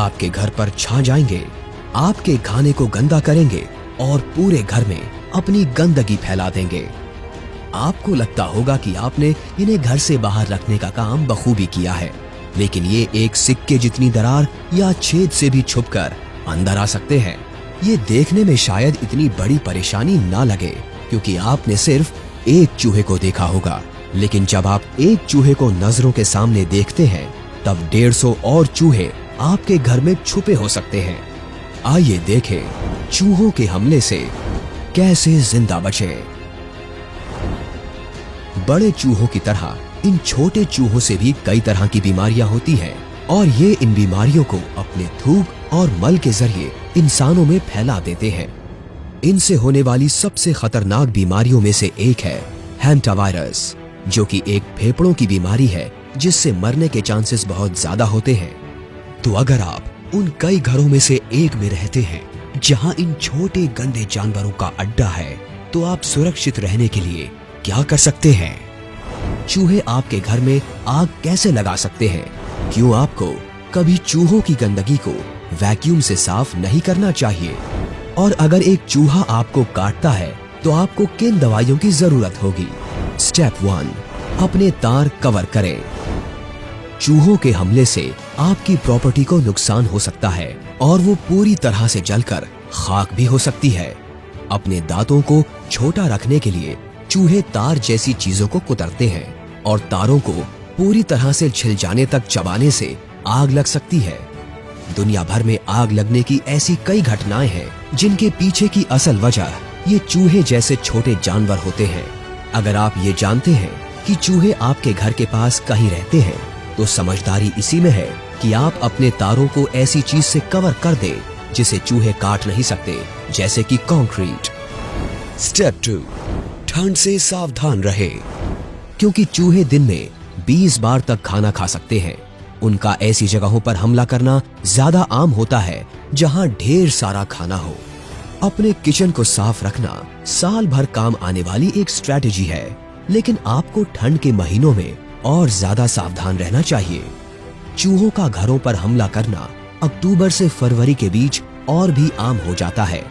आपके घर पर छा जाएंगे, आपके खाने को गंदा करेंगे और पूरे घर में अपनी गंदगी फैला देंगे। आपको लगता होगा कि आपने इन्हें घर से बाहर रखने का काम बखूबी किया है, लेकिन ये एक सिक्के जितनी दरार या छेद से भी छुपकर अंदर आ सकते हैं। ये देखने में शायद इतनी बड़ी परेशानी ना लगे, क्योंकि आपने सिर्फ एक चूहे को देखा होगा, लेकिन जब आप एक चूहे को नजरों के सामने देखते हैं, तब 150 और चूहे आपके घर में छुपे हो सकते हैं। आइए देखें चूहों के हमले से कैसे जिंदा बचें। बड़े चूहों की तरह इन छोटे चूहों से भी कई तरह की बीमारियां होती हैं और ये इन बीमारियों को अपने थूक और मल के जरिए इंसानों में फैला देते हैं। इनसे होने वाली सबसे खतरनाक बीमारियों में से एक है हैंटावायरस, जो कि एक फेफड़ों की बीमारी है जिससे मरने के चांसेस बहुत ज्यादा होते हैं। तो अगर आप उन कई घरों में से एक में रहते हैं जहां इन छोटे गंदे जानवरों का अड्डा है, तो आप सुरक्षित रहने के लिए क्या कर सकते हैं? चूहे आपके घर में आग कैसे लगा सकते हैं? क्यों आपको कभी चूहों की गंदगी को वैक्यूम से साफ नहीं करना चाहिए? और अगर एक चूहा आपको काटता है तो आपको किन दवाइयों की जरूरत होगी? स्टेप 1, अपने तार कवर करें। चूहों के हमले से आपकी प्रॉपर्टी को नुकसान हो सकता है और वो पूरी तरह से जलकर खाक भी हो सकती है। अपने दांतों को छोटा रखने के लिए चूहे तार जैसी चीजों को कुतरते हैं और तारों को पूरी तरह से छिल जाने तक चबाने से आग लग सकती है। दुनिया भर में आग लगने की ऐसी कई घटनाएं हैं जिनके पीछे की असल वजह ये चूहे जैसे छोटे जानवर होते हैं। अगर आप ये जानते हैं कि चूहे आपके घर के पास कहीं रहते हैं, तो समझदारी इसी में है कि आप अपने तारों को ऐसी चीज से कवर कर दें जिसे चूहे काट नहीं सकते, जैसे कि कंक्रीट। स्टेप 2, ठंड से सावधान रहे। क्योंकि चूहे दिन में 20 बार तक खाना खा सकते हैं, उनका ऐसी जगहों पर हमला करना ज्यादा आम होता है जहां ढेर सारा खाना हो। अपने किचन को साफ रखना साल भर काम आने वाली एक स्ट्रैटेजी है, लेकिन आपको ठंड के महीनों में और ज्यादा सावधान रहना चाहिए। चूहों का घरों पर हमला करना अक्टूबर से फरवरी के बीच और भी आम हो जाता है।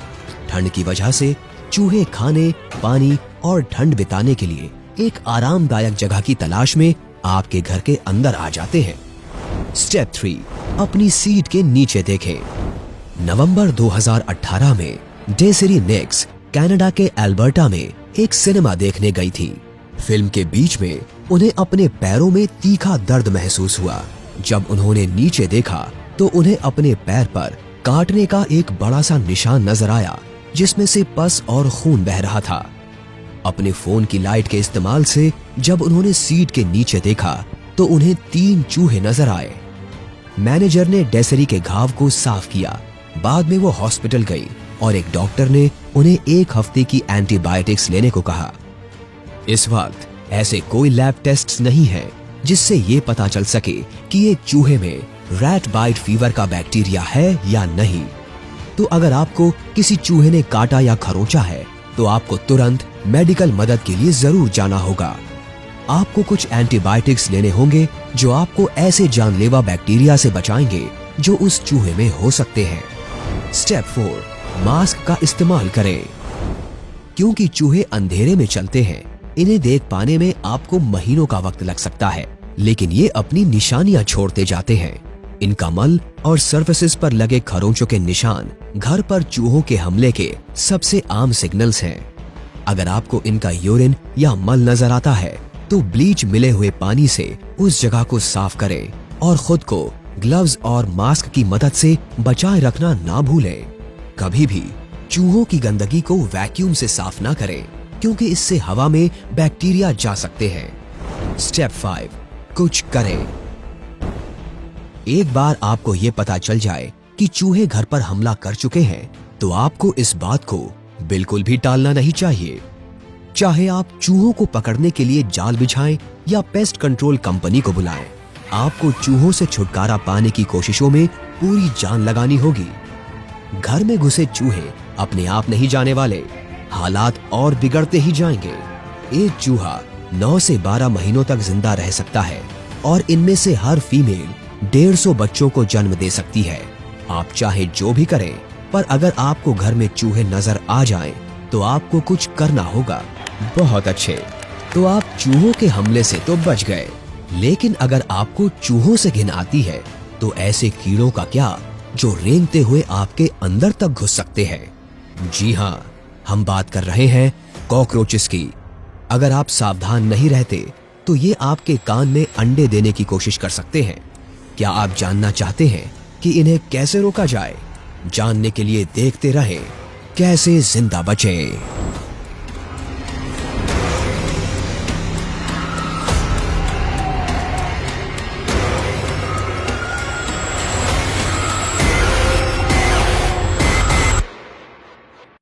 ठंड की वजह से चूहे खाने, पानी और ठंड बिताने के लिए एक आरामदायक जगह की तलाश में आपके घर के अंदर आ जाते हैं। स्टेप 3, अपनी सीट के नीचे देखें। नवंबर 2018 में डेसिरी निक्स कनाडा के एल्बर्टा में एक सिनेमा देखने गई थी। फिल्म के बीच में उन्हें अपने पैरों में तीखा दर्द महसूस हुआ। जब उन्होंने नीचे देखा तो उन्हें अपने पैर पर काटने का एक बड़ा सा निशान नजर आया, जिसमें से पस और खून बह रहा था। अपने फोन की लाइट के इस्तेमाल से जब उन्होंने सीट के नीचे देखा तो उन्हें 3 चूहे नजर आए। मैनेजर ने डेसरी के घाव को साफ किया। बाद में वो हॉस्पिटल गई और एक डॉक्टर ने उन्हें 1 हफ्ते की एंटीबायोटिक्स लेने को कहा। इस वक्त ऐसे कोई लैब टेस्ट्स नहीं है जिससे ये पता चल सके कि एक चूहे में रैट बाइट फीवर का बैक्टीरिया है या नहीं। तो अगर आपको किसी चूहे ने काटा या खरोंचा है तो आपको तुरंत मेडिकल मदद के लिए जरूर जाना होगा। आपको कुछ एंटीबायोटिक्स लेने होंगे जो आपको ऐसे जानलेवा बैक्टीरिया से बचाएंगे जो उस चूहे में हो सकते हैं। स्टेप 4, मास्क का इस्तेमाल करें। क्योंकि चूहे अंधेरे में चलते हैं, इन्हें देख पाने में आपको महीनों का वक्त लग सकता है, लेकिन ये अपनी निशानियां छोड़ते जाते हैं। इनका मल और सरफेसेस पर लगे खरोंचों के निशान घर पर चूहों के हमले के सबसे आम सिग्नल्स हैं। अगर आपको इनका यूरिन या मल नजर आता है तो ब्लीच मिले हुए पानी से उस जगह को साफ करें और खुद को ग्लव्स और मास्क की मदद से बचाए रखना ना भूलें। कभी भी चूहों की गंदगी को वैक्यूम से साफ ना करें, क्योंकि इससे हवा में बैक्टीरिया जा सकते हैं। स्टेप 5, कुछ करें। एक बार आपको ये पता चल जाए कि चूहे घर पर हमला कर चुके हैं, तो आपको इस बात को बिल्कुल भी टालना नहीं चाहिए। चाहे आप चूहों को पकड़ने के लिए जाल बिछाएं या पेस्ट कंट्रोल कंपनी को बुलाएं, आपको चूहों से छुटकारा पाने की कोशिशों में पूरी जान लगानी होगी। घर में घुसे चूहे अपने आप नहीं जाने वाले, हालात और बिगड़ते ही जाएंगे। एक चूहा 9 से 12 महीनों तक जिंदा रह सकता है और इनमें से हर फीमेल 150 बच्चों को जन्म दे सकती है। आप चाहे जो भी करें, पर अगर आपको घर में चूहे नजर आ जाएं, तो आपको कुछ करना होगा। बहुत अच्छे, तो आप चूहों के हमले से तो बच गए, लेकिन अगर आपको चूहों से घिन आती है तो ऐसे कीड़ों का क्या जो रेंगते हुए आपके अंदर तक घुस सकते हैं। जी हाँ, हम बात कर रहे हैं कॉकरोचेस की। अगर आप सावधान नहीं रहते तो ये आपके कान में अंडे देने की कोशिश कर सकते हैं। क्या आप जानना चाहते हैं कि इन्हें कैसे रोका जाए? जानने के लिए देखते रहें कैसे जिंदा बचें।